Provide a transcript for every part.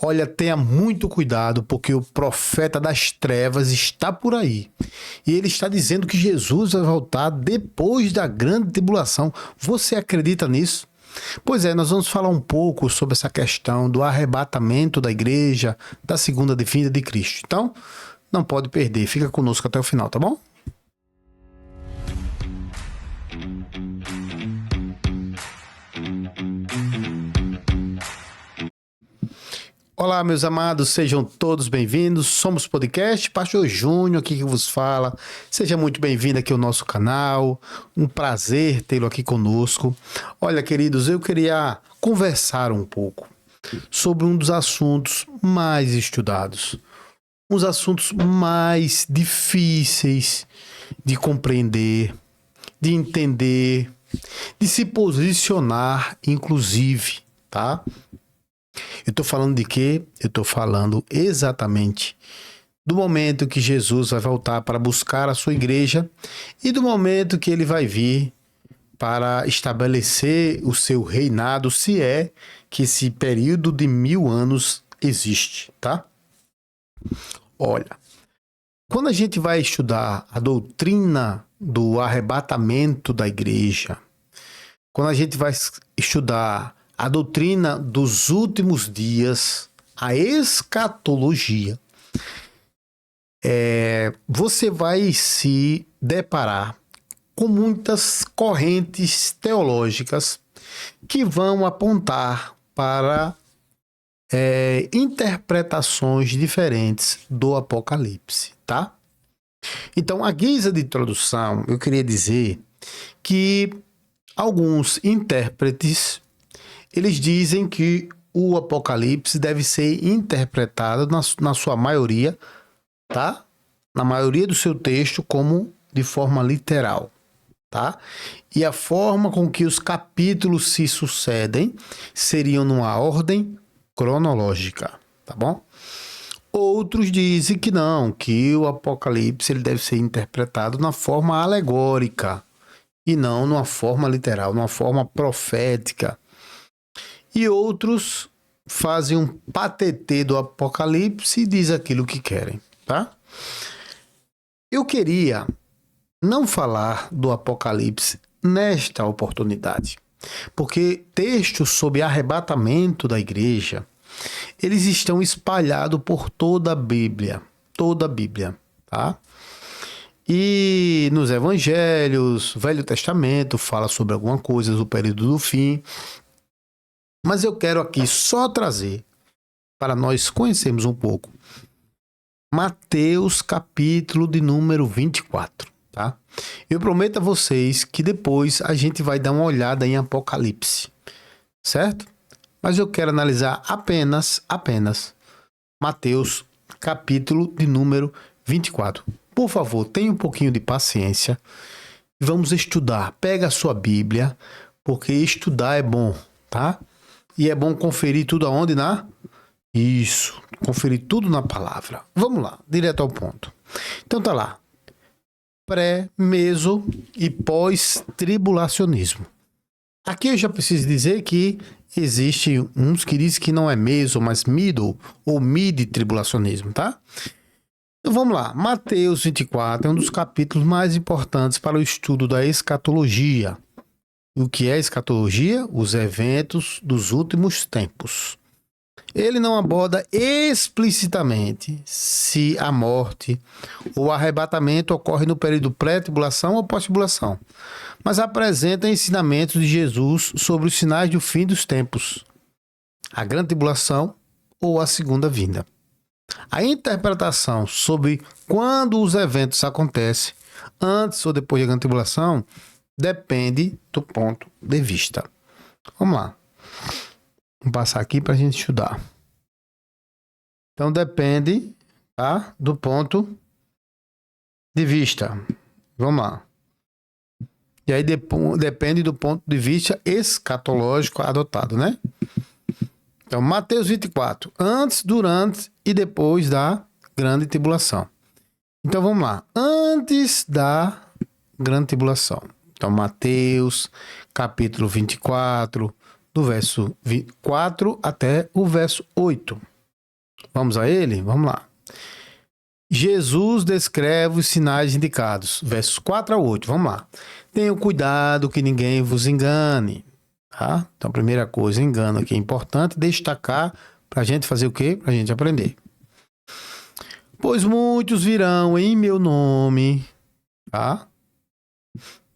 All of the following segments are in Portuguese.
Olha, tenha muito cuidado, porque o profeta das trevas está por aí. E ele está dizendo que Jesus vai voltar depois da grande tribulação. Você acredita nisso? Pois é, nós vamos falar um pouco sobre essa questão do arrebatamento da igreja, da segunda vinda de Cristo. Então, não pode perder. Fica conosco até o final, tá bom? Olá, meus amados, sejam todos bem-vindos. Somos o podcast Pastor Júnior aqui que vos fala. Seja muito bem-vindo aqui ao nosso canal. Um prazer tê-lo aqui conosco. Olha, queridos, eu queria conversar um pouco sobre um dos assuntos mais estudados, uns assuntos mais difíceis de compreender, de entender, de se posicionar, inclusive, tá? Eu estou falando de quê? Eu estou falando exatamente do momento que Jesus vai voltar para buscar a sua igreja e do momento que ele vai vir para estabelecer o seu reinado, se é que esse período de 1000 anos existe, tá? Olha, quando a gente vai estudar a doutrina do arrebatamento da igreja, quando a gente vai estudar a doutrina dos últimos dias, a escatologia, você vai se deparar com muitas correntes teológicas que vão apontar para interpretações diferentes do Apocalipse, tá? Então, à guisa de introdução, eu queria dizer que alguns intérpretes eles dizem que o Apocalipse deve ser interpretado na sua maioria, tá? Na maioria do seu texto como de forma literal, tá? E a forma com que os capítulos se sucedem seriam numa ordem cronológica, tá bom? Outros dizem que não, que o Apocalipse ele deve ser interpretado na forma alegórica e não numa forma literal, numa forma profética. E outros fazem um patetê do Apocalipse e diz aquilo que querem, tá? Eu queria não falar do Apocalipse nesta oportunidade, porque textos sobre arrebatamento da igreja, eles estão espalhados por toda a Bíblia, tá? E nos evangelhos, Velho Testamento fala sobre alguma coisa do período do fim. Mas eu quero aqui só trazer, para nós conhecermos um pouco, Mateus capítulo de número 24, tá? Eu prometo a vocês que depois a gente vai dar uma olhada em Apocalipse, certo? Mas eu quero analisar apenas Mateus capítulo de número 24. Por favor, tenha um pouquinho de paciência e vamos estudar. Pega a sua Bíblia, porque estudar é bom, tá? E é bom conferir tudo aonde? Isso, conferir tudo na palavra. Vamos lá, direto ao ponto. Então tá lá. Pré, meso e pós-tribulacionismo. Aqui eu já preciso dizer que existe uns que dizem que não é meso, mas middle ou mid-tribulacionismo, tá? Então vamos lá. Mateus 24 é um dos capítulos mais importantes para o estudo da escatologia. O que é escatologia? Os eventos dos últimos tempos. Ele não aborda explicitamente se a morte ou o arrebatamento ocorre no período pré-tribulação ou pós-tribulação, mas apresenta ensinamentos de Jesus sobre os sinais do fim dos tempos, a grande tribulação ou a segunda vinda. A interpretação sobre quando os eventos acontecem, antes ou depois da grande tribulação, depende do ponto de vista. Vamos lá. Vamos passar aqui para a gente estudar. Então, depende, tá, do ponto de vista. Vamos lá. E aí depende do ponto de vista escatológico adotado, né? Então, Mateus 24. Antes, durante e depois da grande tribulação. Então, vamos lá. Antes da grande tribulação. Então, Mateus, capítulo 24, do verso 4 até o verso 8, Vamos a ele? Vamos lá. Jesus descreve os sinais indicados. Versos 4 a 8. Vamos lá. Tenham cuidado que ninguém vos engane. Tá? Então, a primeira coisa, engano aqui é importante destacar para a gente fazer o quê? Para a gente aprender. Pois muitos virão em meu nome. Tá?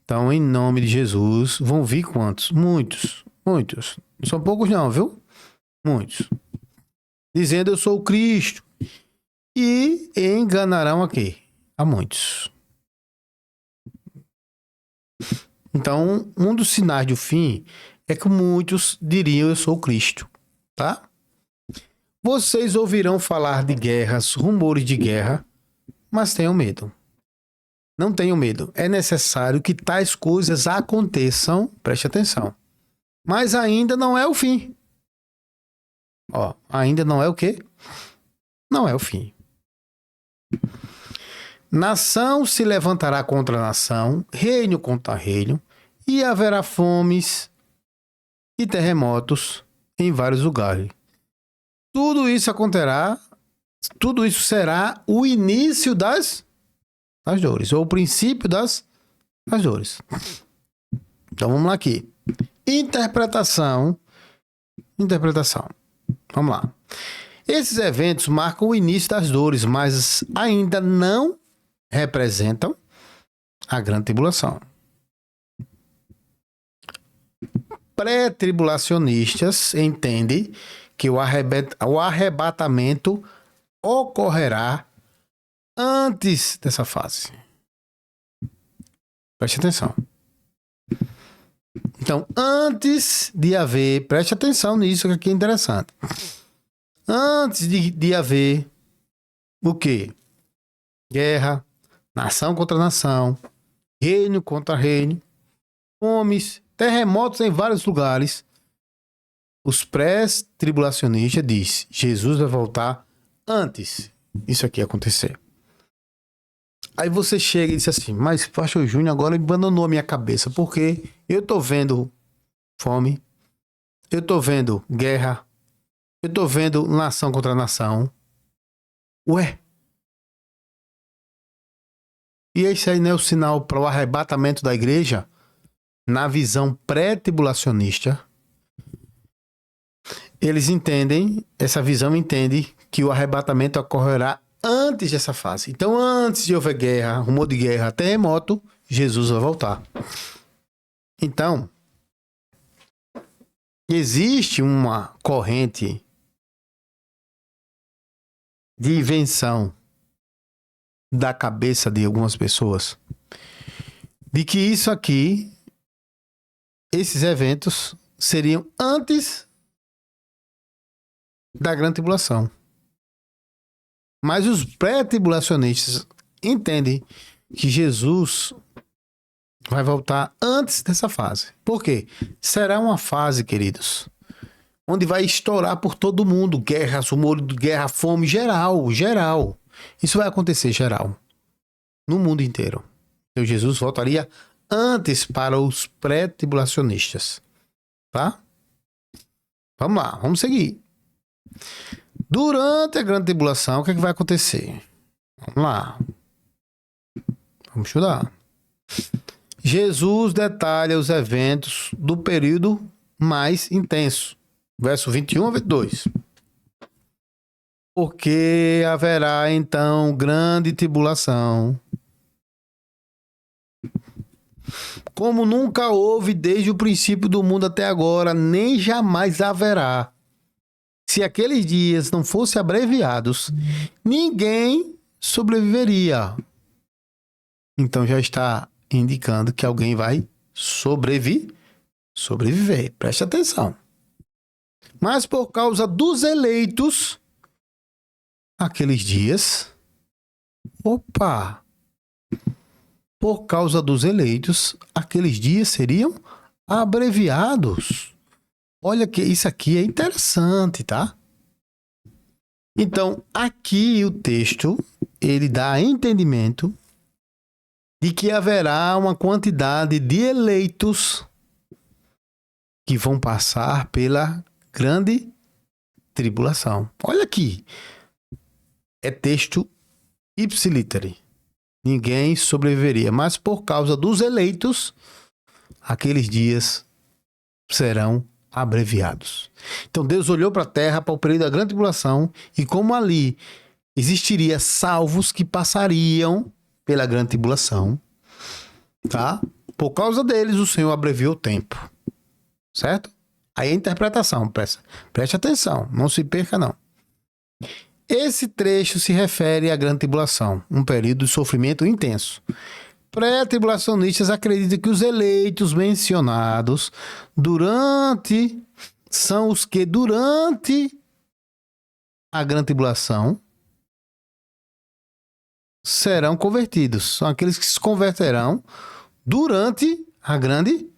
Então, em nome de Jesus, vão vir quantos? Muitos. Muitos. Não são poucos não, viu? Muitos. Dizendo eu sou o Cristo. E enganarão a quê? A muitos. Então, um dos sinais do fim é que muitos diriam eu sou o Cristo, tá? Vocês ouvirão falar de guerras, rumores de guerra, mas tenham medo. Não tenham medo. É necessário que tais coisas aconteçam, preste atenção. Mas ainda não é o fim. Ó, ainda não é o quê? Não é o fim. Nação se levantará contra nação, reino contra reino, e haverá fomes e terremotos em vários lugares. Tudo isso acontecerá, tudo isso será o início das dores, ou o princípio das dores. Então vamos lá aqui. Interpretação. Vamos lá. Esses eventos marcam o início das dores, mas ainda não representam a grande tribulação. Pré-tribulacionistas entendem que o arrebatamento ocorrerá antes dessa fase. Preste atenção. Então, antes de haver, preste atenção nisso que aqui é interessante. Antes de haver o quê? Guerra, nação contra nação, reino contra reino, fomes, terremotos em vários lugares. Os pré-tribulacionistas dizem, Jesus vai voltar antes disso aqui acontecer. Aí você chega e diz assim, mas pastor Júnior agora abandonou a minha cabeça, porque eu tô vendo fome, eu tô vendo guerra, eu tô vendo nação contra nação. Ué? E esse aí não é o sinal para o arrebatamento da igreja? Na visão pré-tribulacionista, eles entendem, essa visão entende que o arrebatamento ocorrerá antes dessa fase. Então, antes de houver guerra, rumor de guerra, terremoto, Jesus vai voltar. Então, existe uma corrente de invenção da cabeça de algumas pessoas de que isso aqui, esses eventos, seriam antes da grande tribulação. Mas os pré-tribulacionistas entendem que Jesus vai voltar antes dessa fase. Por quê? Será uma fase, queridos, onde vai estourar por todo mundo guerras, rumores de guerra, fome, geral. Isso vai acontecer geral, no mundo inteiro. Então Jesus voltaria antes para os pré-tribulacionistas. Tá? Vamos lá, vamos seguir. Durante a grande tribulação, o que é que vai acontecer? Vamos lá. Vamos estudar. Jesus detalha os eventos do período mais intenso. Verso 21 a 22. Porque haverá então grande tribulação, como nunca houve desde o princípio do mundo até agora, nem jamais haverá. Se aqueles dias não fossem abreviados, ninguém sobreviveria. Então já está indicando que alguém vai sobreviver. Preste atenção. Mas por causa dos eleitos, aqueles dias... Por causa dos eleitos, aqueles dias seriam abreviados. Olha que isso aqui é interessante, tá? Então, aqui o texto, ele dá entendimento de que haverá uma quantidade de eleitos que vão passar pela grande tribulação. Olha aqui. É texto ipsiliteri. Ninguém sobreviveria, mas por causa dos eleitos, aqueles dias serão abreviados. Então Deus olhou para a terra, para o período da grande tribulação, e como ali existiria salvos que passariam pela grande tribulação, tá? Por causa deles, o Senhor abreviou o tempo. Certo? Aí a interpretação, preste atenção, não se perca não. Esse trecho se refere à grande tribulação, um período de sofrimento intenso. Pré-tribulacionistas acreditam que os eleitos mencionados são os que durante a grande tribulação serão convertidos. São aqueles que se converterão durante a grande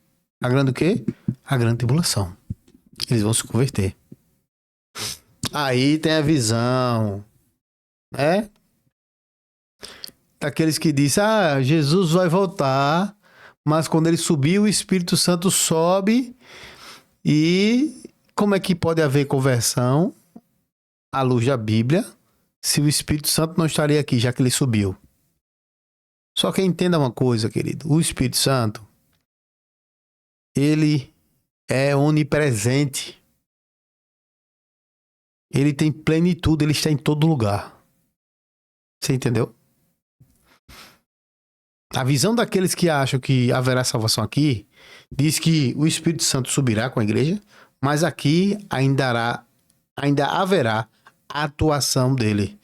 o quê? A grande tribulação. Eles vão se converter. Aí tem a visão, né? Daqueles que dizem, Jesus vai voltar, mas quando ele subir, o Espírito Santo sobe. E como é que pode haver conversão à luz da Bíblia se o Espírito Santo não estaria aqui, já que ele subiu? Só que entenda uma coisa, querido. O Espírito Santo, ele é onipresente. Ele tem plenitude, ele está em todo lugar. Você entendeu? A visão daqueles que acham que haverá salvação aqui diz que o Espírito Santo subirá com a igreja, mas aqui ainda haverá a atuação dele,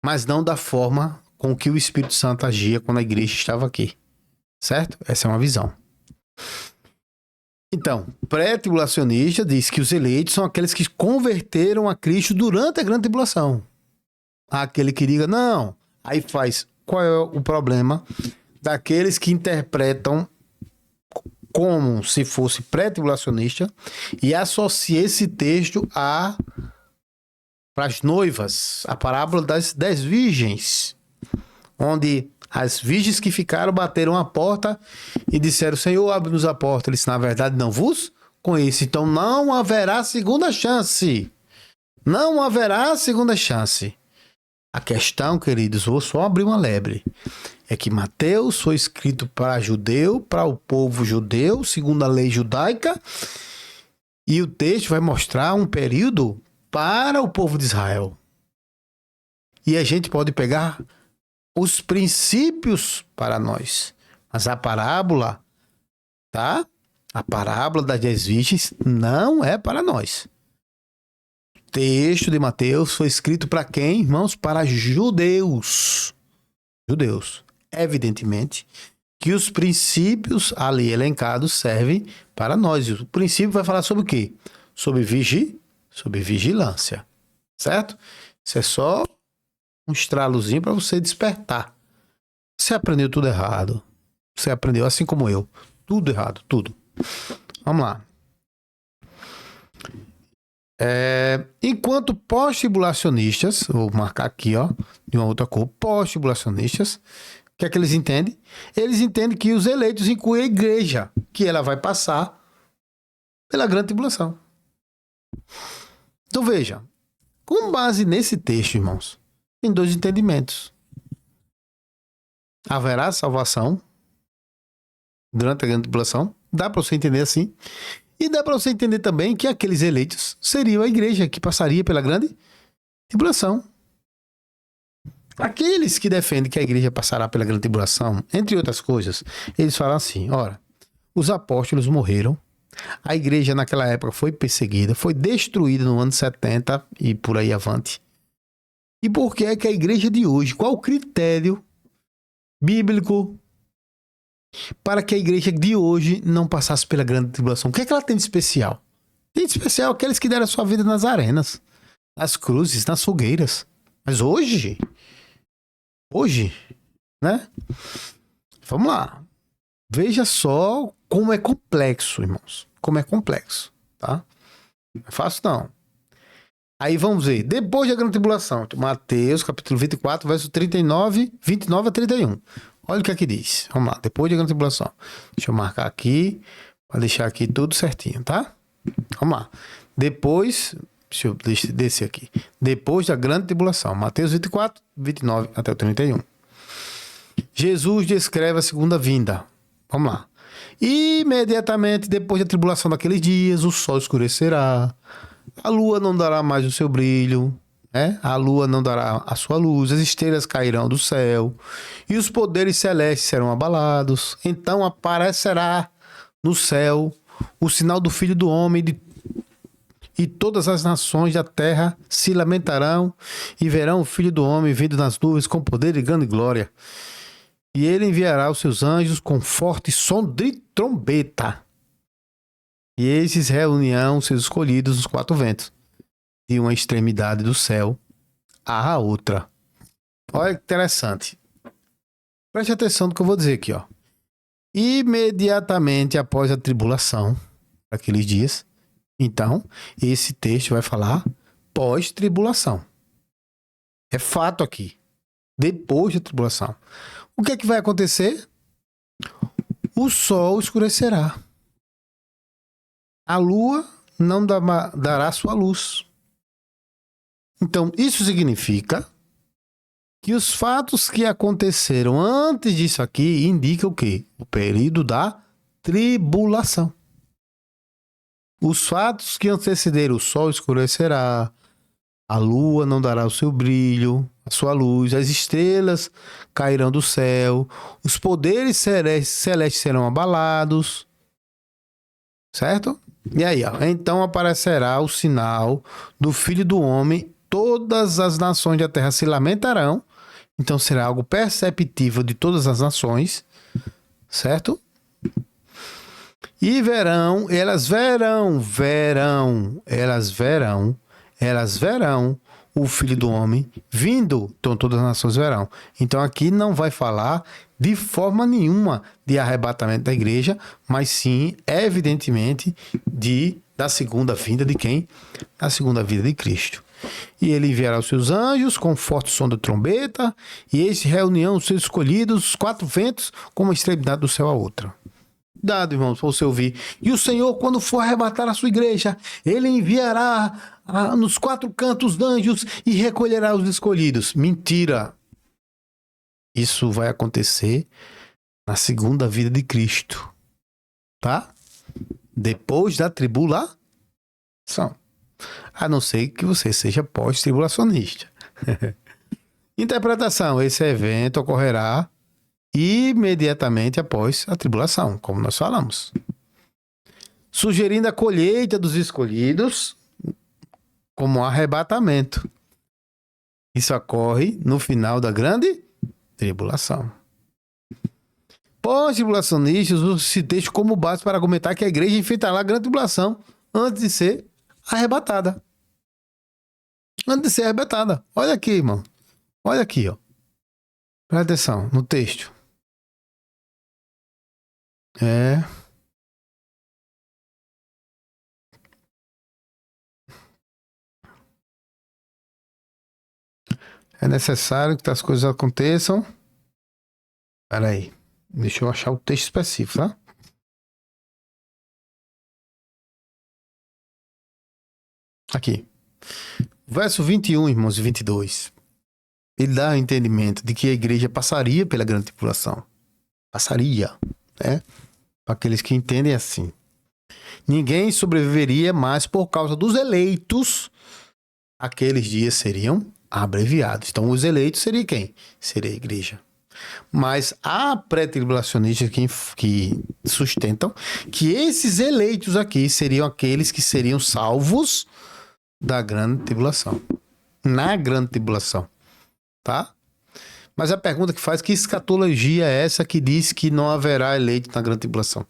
mas não da forma com que o Espírito Santo agia quando a igreja estava aqui. Certo? Essa é uma visão. Então, pré-tribulacionista diz que os eleitos são aqueles que converteram a Cristo durante a grande tribulação. Aquele que diga, não. Aí faz, qual é o problema daqueles que interpretam como se fosse pré-tribulacionista e associa esse texto para as noivas, a parábola das 10 virgens, onde as virgens que ficaram bateram a porta e disseram, Senhor, abre-nos a porta. Ele disse, na verdade, não vos conheço. Então não haverá segunda chance. Não haverá segunda chance. A questão, queridos, vou só abrir uma lebre. É que Mateus foi escrito para judeu, para o povo judeu, segundo a lei judaica. E o texto vai mostrar um período para o povo de Israel. E a gente pode pegar os princípios para nós. Mas a parábola, tá? A parábola das 10 virgens não é para nós. O texto de Mateus foi escrito para quem, irmãos? Para judeus. Judeus. Evidentemente que os princípios ali elencados servem para nós. O princípio vai falar sobre o quê? Sobre vigilância. Certo? Isso é só um estralozinho para você despertar. Você aprendeu tudo errado. Você aprendeu assim como eu. Tudo errado, tudo. Vamos lá. Enquanto pós-tribulacionistas, vou marcar aqui, ó, de uma outra cor, pós-tribulacionistas, o que é que eles entendem? Eles entendem que os eleitos incluem a igreja, que ela vai passar pela grande tribulação. Então veja, com base nesse texto, irmãos, tem 2 entendimentos. Haverá salvação durante a grande tribulação, dá para você entender assim, e dá para você entender também que aqueles eleitos seriam a igreja que passaria pela grande tribulação. Aqueles que defendem que a igreja passará pela grande tribulação, entre outras coisas, eles falam assim, ora, os apóstolos morreram, a igreja naquela época foi perseguida, foi destruída no ano 70 e por aí avante. E por que é que a igreja de hoje, qual o critério bíblico para que a igreja de hoje não passasse pela grande tribulação? O que é que ela tem de especial? Tem de especial aqueles que deram a sua vida nas arenas, nas cruzes, nas fogueiras. Mas hoje, né? Vamos lá. Veja só como é complexo, irmãos. Como é complexo, tá? Não é fácil, não. Aí vamos ver. Depois da grande tribulação. Mateus, capítulo 24, verso 29 a 31. Olha o que aqui diz. Vamos lá. Depois da grande tribulação. Deixa eu marcar aqui, para deixar aqui tudo certinho, tá? Vamos lá. Depois Deixa eu descer aqui. Depois da grande tribulação. Mateus 24, 29 até o 31. Jesus descreve a segunda vinda. Vamos lá. Imediatamente depois da tribulação daqueles dias, o sol escurecerá, a lua não dará mais o seu brilho, né? A lua não dará a sua luz, as estrelas cairão do céu e os poderes celestes serão abalados. Então aparecerá no céu o sinal do Filho do Homem e todas as nações da terra se lamentarão e verão o Filho do Homem vindo nas nuvens com poder e grande glória. E ele enviará os seus anjos com forte som de trombeta. E esses reunirão seus escolhidos nos quatro ventos, de uma extremidade do céu à outra. Olha que interessante. Preste atenção no que eu vou dizer aqui, ó. Imediatamente após a tribulação, aqueles dias, então, esse texto vai falar pós-tribulação. É fato aqui. Depois da tribulação. O que é que vai acontecer? O sol escurecerá. A lua não dará sua luz. Então, isso significa que os fatos que aconteceram antes disso aqui indicam o quê? O período da tribulação. Os fatos que antecederam o sol escurecerá, a lua não dará o seu brilho, a sua luz, as estrelas cairão do céu, os poderes celestes serão abalados, certo? E aí, ó, então aparecerá o sinal do Filho do Homem, todas as nações da terra se lamentarão, então será algo perceptível de todas as nações, certo? E elas verão o Filho do Homem vindo, então todas as nações verão. Então aqui não vai falar de forma nenhuma de arrebatamento da igreja, mas sim, evidentemente, da segunda vinda de quem? Da segunda vinda de Cristo. E ele enviará os seus anjos com forte som de trombeta, e eles reunirão os seus escolhidos, os quatro ventos, com uma extremidade do céu à outra. Dado, irmãos, para você ouvir. E o Senhor, quando for arrebatar a sua igreja, ele enviará nos quatro cantos anjos e recolherá os escolhidos. Mentira! Isso vai acontecer na segunda vida de Cristo. Tá? Depois da tribulação. A não ser que você seja pós-tribulacionista. Interpretação. Esse evento ocorrerá imediatamente após a tribulação, como nós falamos. Sugerindo a colheita dos escolhidos como arrebatamento. Isso ocorre no final da grande tribulação. Pós-tribulacionistas usam esse texto como base para argumentar que a igreja enfrentará a grande tribulação antes de ser arrebatada. Antes de ser arrebatada. Olha aqui, irmão. Olha aqui, ó. Presta atenção no texto. É necessário que as coisas aconteçam. Espera aí. Deixa eu achar o texto específico, tá? Aqui. Verso 21, irmãos, e 22. Ele dá o entendimento de que a igreja passaria pela grande tribulação. Passaria, né? Para aqueles que entendem assim. Ninguém sobreviveria mais por causa dos eleitos. Aqueles dias seriam abreviados. Então, os eleitos seria quem? Seria a igreja. Mas há pré-tribulacionistas que sustentam que esses eleitos aqui seriam aqueles que seriam salvos da grande tribulação. Na grande tribulação. Tá? Mas a pergunta que faz, que escatologia é essa que diz que não haverá eleito na grande tribulação?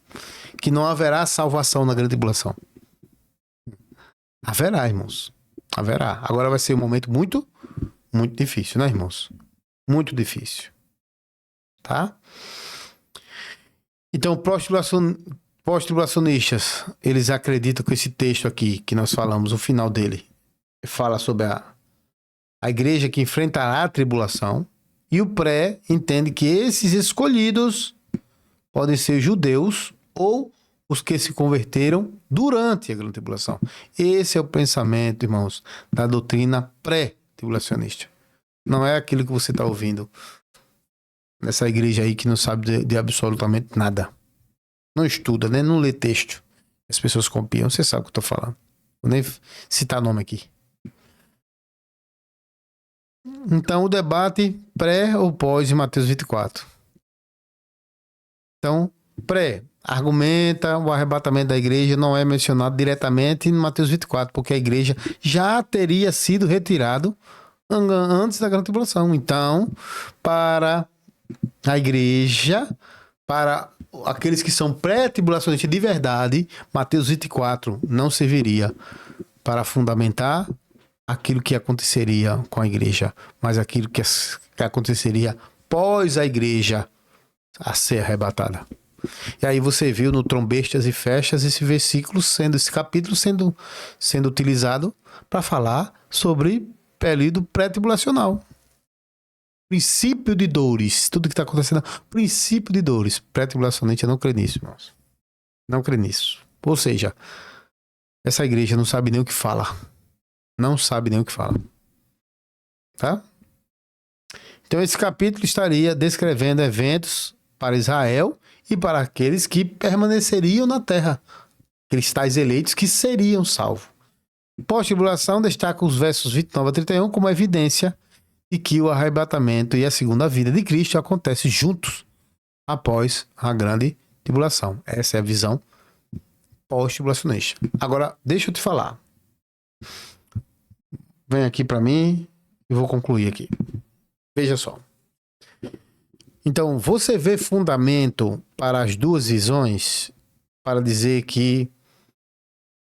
Que não haverá salvação na grande tribulação? Haverá, irmãos. Haverá. Agora vai ser um momento muito, muito difícil, né, irmãos? Muito difícil. Tá? Então, pós-tribulacionistas, eles acreditam que esse texto aqui, que nós falamos, o final dele, fala sobre a igreja que enfrentará a tribulação, e o pré entende que esses escolhidos podem ser judeus ou os que se converteram durante a grande tribulação. Esse é o pensamento, irmãos, da doutrina pré-tribulacionista. Não é aquilo que você está ouvindo nessa igreja aí que não sabe de absolutamente nada. Não estuda, né? Não lê texto. As pessoas copiam. Você sabe o que eu estou falando. Vou nem citar nome aqui. Então, o debate pré ou pós em Mateus 24. Então, pré argumenta o arrebatamento da igreja não é mencionado diretamente em Mateus 24, porque a igreja já teria sido retirado antes da grande tribulação. Então, para a igreja, para aqueles que são pré-tribulacionistas de verdade, Mateus 24 não serviria para fundamentar aquilo que aconteceria com a igreja, mas aquilo que aconteceria pós a igreja a ser arrebatada. E aí você viu no Trombestas e Festas esse capítulo sendo utilizado para falar sobre período pré-tribulacional. Princípio de dores, tudo que está acontecendo, princípio de dores, pré-tribulacionista, eu não creio nisso, irmãos. Não creio nisso. Ou seja, essa igreja não sabe nem o que fala. Não sabe nem o que fala. Tá? Então esse capítulo estaria descrevendo eventos para Israel e para aqueles que permaneceriam na terra. Aqueles tais eleitos que seriam salvos. Pós-tribulação destaca os versos 29 a 31 como evidência de que o arrebatamento e a segunda vida de Cristo acontecem juntos após a grande tribulação. Essa é a visão pós-tribulacionista. Agora, deixa eu te falar. Vem aqui para mim e vou concluir aqui. Veja só. Então, você vê fundamento para as duas visões para dizer que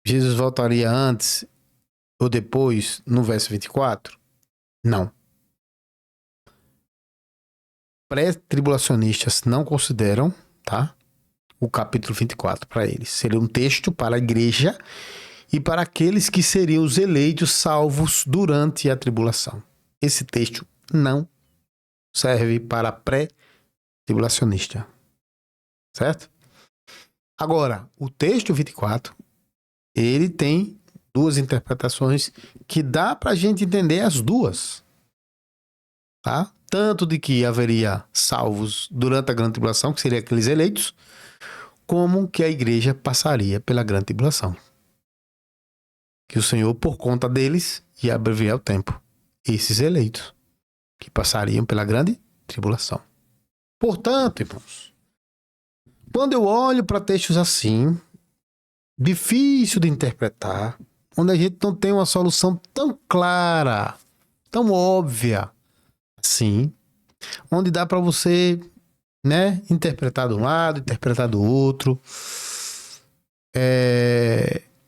Jesus voltaria antes ou depois no verso 24? Não. Pré-tribulacionistas não consideram, tá, o capítulo 24 para eles. Seria um texto para a igreja e para aqueles que seriam os eleitos salvos durante a tribulação. Esse texto não serve para pré-tribulacionista. Certo? Agora, o texto 24, ele tem duas interpretações que dá para a gente entender as duas. Tá? Tanto de que haveria salvos durante a grande tribulação, que seriam aqueles eleitos, como que a igreja passaria pela grande tribulação. Que o Senhor, por conta deles, ia abreviar o tempo. Esses eleitos, que passariam pela grande tribulação. Portanto, irmãos, quando eu olho para textos assim, difícil de interpretar, onde a gente não tem uma solução tão clara, tão óbvia, assim, onde dá para você, né, interpretar de um lado, interpretar do outro.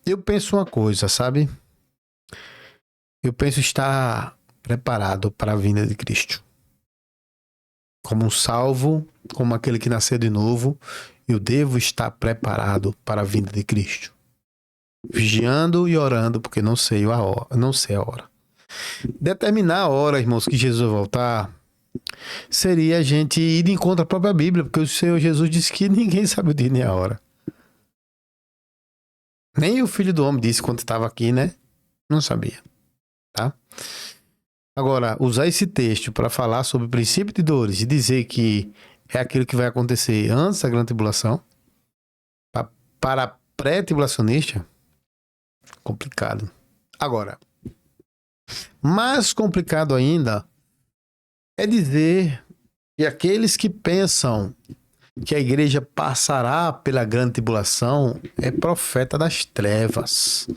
Eu penso uma coisa, sabe? Eu penso estar preparado para a vinda de Cristo. Como um salvo, como aquele que nasceu de novo, eu devo estar preparado para a vinda de Cristo. Vigiando e orando, porque não sei a hora. Determinar a hora, irmãos, que Jesus vai voltar, seria a gente ir de encontro à própria Bíblia, porque o Senhor Jesus disse que ninguém sabe o dia nem a hora. Nem o Filho do Homem disse quando estava aqui, né? Não sabia, tá? Agora, usar esse texto para falar sobre o princípio de dores e dizer que é aquilo que vai acontecer antes da grande tribulação, para pré-tribulacionista, complicado. Agora, mais complicado ainda é dizer que aqueles que pensam que a igreja passará pela grande tribulação é profeta das trevas.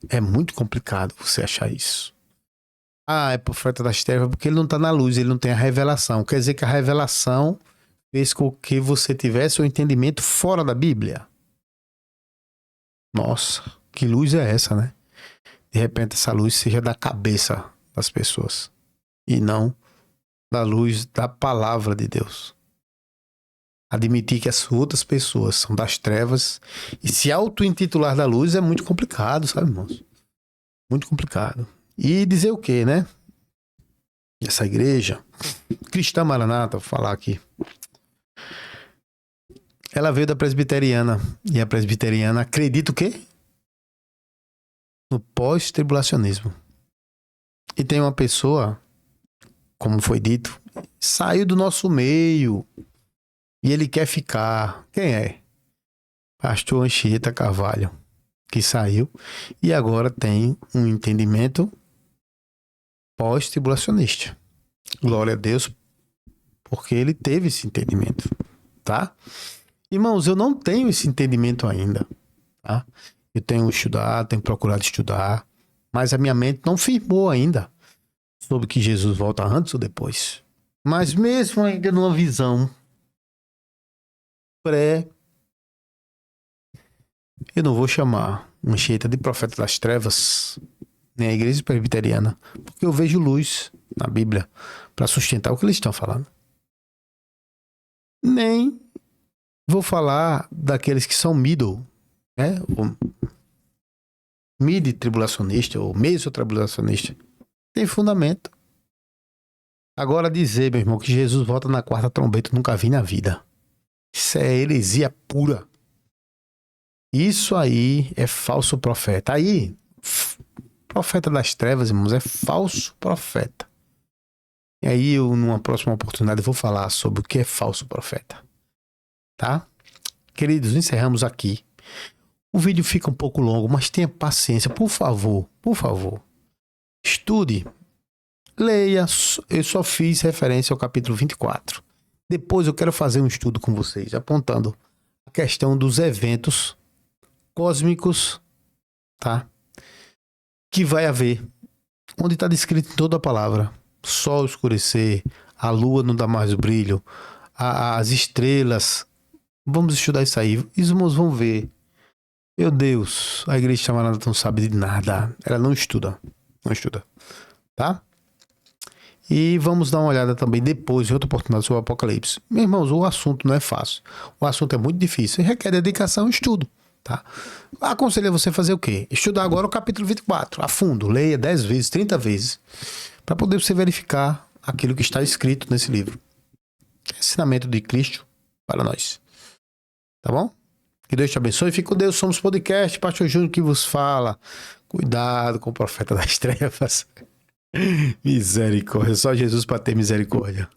É muito complicado você achar isso. Ah, é profeta das trevas porque ele não está na luz, ele não tem a revelação. Quer dizer que a revelação fez com que você tivesse um entendimento fora da Bíblia. Nossa, que luz é essa, né? De repente essa luz seja da cabeça das pessoas e não da luz da palavra de Deus. Admitir que as outras pessoas são das trevas e se auto-intitular da luz é muito complicado, sabe, irmãos? Muito complicado. E dizer o quê, né? Essa igreja cristã Maranata, vou falar aqui. Ela veio da presbiteriana. E a presbiteriana acredita o quê? No pós-tribulacionismo. E tem uma pessoa, como foi dito, saiu do nosso meio e ele quer ficar. Quem é? Pastor Anchieta Carvalho, que saiu e agora tem um entendimento pós-tribulacionista. Glória a Deus, porque ele teve esse entendimento, tá? Irmãos, eu não tenho esse entendimento ainda, tá? Eu tenho estudado, tenho procurado estudar, mas a minha mente não firmou ainda sobre que Jesus volta antes ou depois. Mas mesmo ainda numa visão eu não vou chamar Anchieta de profeta das trevas, nem a igreja presbiteriana, porque eu vejo luz na Bíblia para sustentar o que eles estão falando. Nem vou falar daqueles que são middle, né? O mid-tribulacionista ou meso-tribulacionista. Tem fundamento. Agora dizer, meu irmão, que Jesus volta na quarta trombeta, eu nunca vi na vida. Isso é heresia pura. Isso aí é falso profeta. Aí, profeta das trevas, irmãos, é falso profeta. E aí, eu, numa próxima oportunidade, vou falar sobre o que é falso profeta. Tá? Queridos, encerramos aqui. O vídeo fica um pouco longo, mas tenha paciência, por favor, por favor. Estude, leia. Eu só fiz referência ao capítulo 24. Depois eu quero fazer um estudo com vocês, apontando a questão dos eventos cósmicos, tá? Que vai haver, onde está descrito em toda a palavra: sol escurecer, a lua não dá mais brilho, as estrelas. Vamos estudar isso aí. Os irmãos vão ver. Meu Deus, a igreja chamada não sabe de nada. Ela não estuda. Não estuda. Tá? E vamos dar uma olhada também depois, em outra oportunidade, sobre o Apocalipse. Meus irmãos, o assunto não é fácil. O assunto é muito difícil e requer dedicação e estudo. Tá? Aconselho você a fazer o quê? Estudar agora o capítulo 24, a fundo. Leia 10 vezes, 30 vezes, para poder você verificar aquilo que está escrito nesse livro. Ensinamento de Cristo para nós. Tá bom? Que Deus te abençoe. Fique com Deus. Somos podcast. Pastor Júnior que vos fala. Cuidado com o profeta das trevas. Misericórdia. Só Jesus para ter misericórdia.